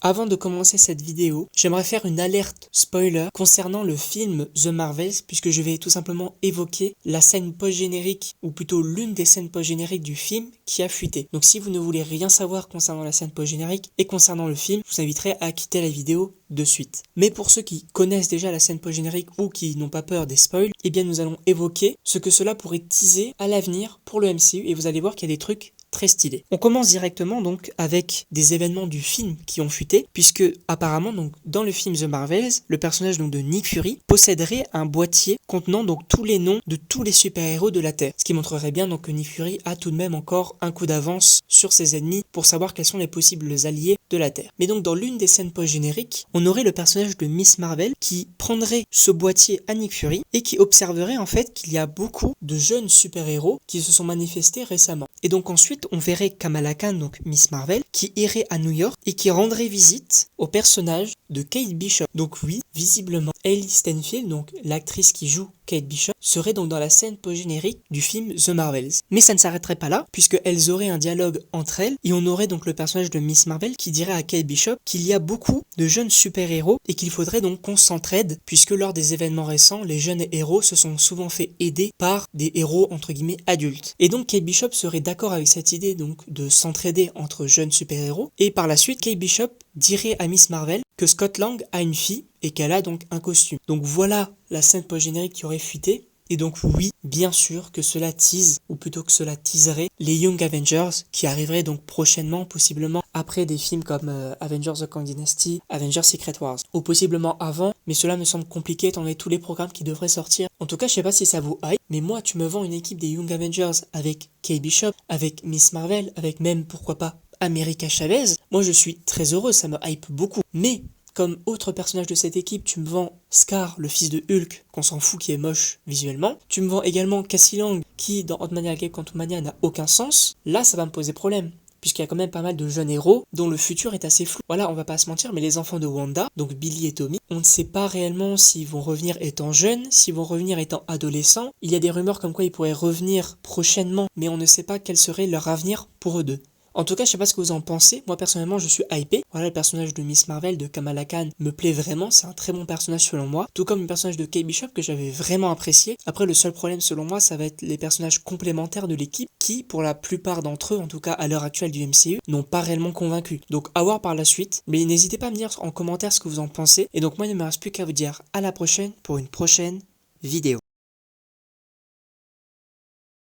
Avant de commencer cette vidéo, j'aimerais faire une alerte spoiler concernant le film The Marvels, puisque je vais tout simplement évoquer la scène post-générique, ou plutôt l'une des scènes post-génériques du film qui a fuité. Donc si vous ne voulez rien savoir concernant la scène post-générique et concernant le film, je vous inviterai à quitter la vidéo de suite. Mais pour ceux qui connaissent déjà la scène post-générique ou qui n'ont pas peur des spoils, eh bien nous allons évoquer ce que cela pourrait teaser à l'avenir pour le MCU, et vous allez voir qu'il y a des trucs très stylé. On commence directement donc avec des événements du film qui ont fuité, puisque apparemment donc dans le film The Marvels, le personnage donc de Nick Fury posséderait un boîtier contenant donc tous les noms de tous les super-héros de la Terre, ce qui montrerait bien donc que Nick Fury a tout de même encore un coup d'avance sur ses ennemis pour savoir quels sont les possibles alliés de la Terre. Mais donc dans l'une des scènes post-génériques, on aurait le personnage de Miss Marvel qui prendrait ce boîtier à Nick Fury et qui observerait en fait qu'il y a beaucoup de jeunes super-héros qui se sont manifestés récemment. Et donc ensuite, on verrait Kamala Khan, donc Miss Marvel, qui irait à New York et qui rendrait visite au personnage de Kate Bishop. Donc oui, visiblement, Hailee Steinfeld, donc l'actrice qui joue Kate Bishop, serait donc dans la scène post-générique du film The Marvels. Mais ça ne s'arrêterait pas là, puisqu'elles auraient un dialogue entre elles, et on aurait donc le personnage de Miss Marvel qui dirait à Kate Bishop qu'il y a beaucoup de jeunes super-héros et qu'il faudrait donc qu'on s'entraide, puisque lors des événements récents, les jeunes héros se sont souvent fait aider par des héros entre guillemets adultes. Et donc Kate Bishop serait d'accord avec cette idée donc de s'entraider entre jeunes super-héros, et par la suite Kate Bishop dirait à Miss Marvel que Scott Lang a une fille et qu'elle a donc un costume. Donc voilà la scène post-générique qui aurait fuité. Et donc oui, bien sûr que cela tease, ou plutôt que cela teaserait les Young Avengers qui arriveraient donc prochainement, possiblement après des films comme Avengers The Kang Dynasty, Avengers Secret Wars, ou possiblement avant, mais cela me semble compliqué étant donné tous les programmes qui devraient sortir. En tout cas, je sais pas si ça vous hype, mais moi tu me vends une équipe des Young Avengers avec Kate Bishop, avec Miss Marvel, avec même pourquoi pas America Chavez, moi je suis très heureux, ça me hype beaucoup. Mais comme autre personnage de cette équipe, tu me vends Scar, le fils de Hulk, qu'on s'en fout, qui est moche visuellement. Tu me vends également Cassie Lang, qui dans Ant-Man et Quantumania n'a aucun sens. Là, ça va me poser problème, puisqu'il y a quand même pas mal de jeunes héros dont le futur est assez flou. Voilà, on va pas se mentir, mais les enfants de Wanda, donc Billy et Tommy, on ne sait pas réellement s'ils vont revenir étant jeunes, s'ils vont revenir étant adolescents. Il y a des rumeurs comme quoi ils pourraient revenir prochainement, mais on ne sait pas quel serait leur avenir pour eux deux. En tout cas, je sais pas ce que vous en pensez. Moi, personnellement, je suis hypé. Voilà, le personnage de Miss Marvel, de Kamala Khan, me plaît vraiment. C'est un très bon personnage selon moi. Tout comme le personnage de Kate Bishop que j'avais vraiment apprécié. Après, le seul problème selon moi, ça va être les personnages complémentaires de l'équipe qui, pour la plupart d'entre eux, en tout cas à l'heure actuelle du MCU, n'ont pas réellement convaincu. Donc, à voir par la suite. Mais n'hésitez pas à me dire en commentaire ce que vous en pensez. Et donc, moi, il ne me reste plus qu'à vous dire à la prochaine pour une prochaine vidéo.